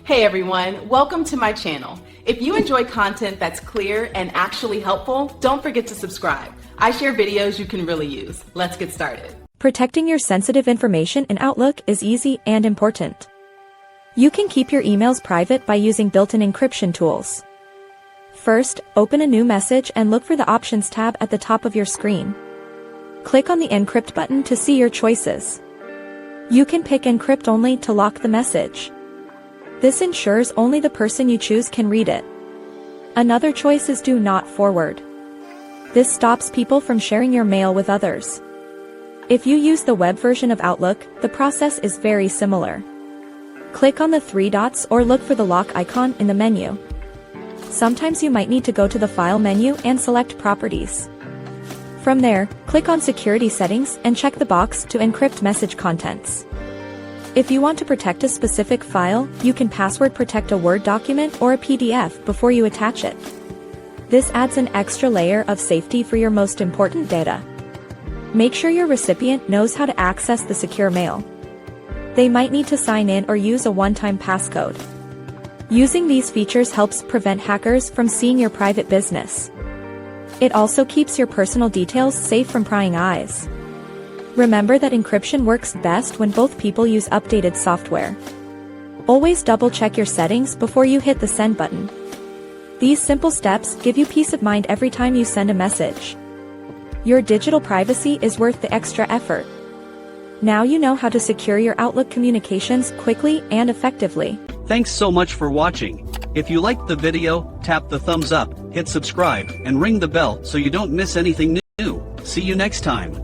Hey everyone, welcome to my channel. If you enjoy content that's clear and actually helpful, don't forget to subscribe. I share videos you can really use. Let's get started. Protecting your sensitive information in Outlook is easy and important. You can keep your emails private by using built-in encryption tools. First, open a new message and look for the Options tab at the top of your screen. Click on the Encrypt button to see your choices. You can pick Encrypt Only to lock the message. This ensures only the person you choose can read it. Another choice is Do Not Forward. This stops people from sharing your mail with others. If you use the web version of Outlook, the process is very similar. Click on the three dots or look for the lock icon in the menu. Sometimes you might need to go to the File menu and select Properties. From there, click on Security Settings and check the box to encrypt message contents. If you want to protect a specific file, you can password protect a Word document or a PDF before you attach it. This adds an extra layer of safety for your most important data. Make sure your recipient knows how to access the secure mail. They might need to sign in or use a one-time passcode. Using these features helps prevent hackers from seeing your private business. It also keeps your personal details safe from prying eyes. Remember that encryption works best when both people use updated software. Always double-check your settings before you hit the send button. These simple steps give you peace of mind every time you send a message. Your digital privacy is worth the extra effort. Now you know how to secure your Outlook communications quickly and effectively. Thanks so much for watching. If you liked the video, tap the thumbs up, hit subscribe, and ring the bell so you don't miss anything new. See you next time.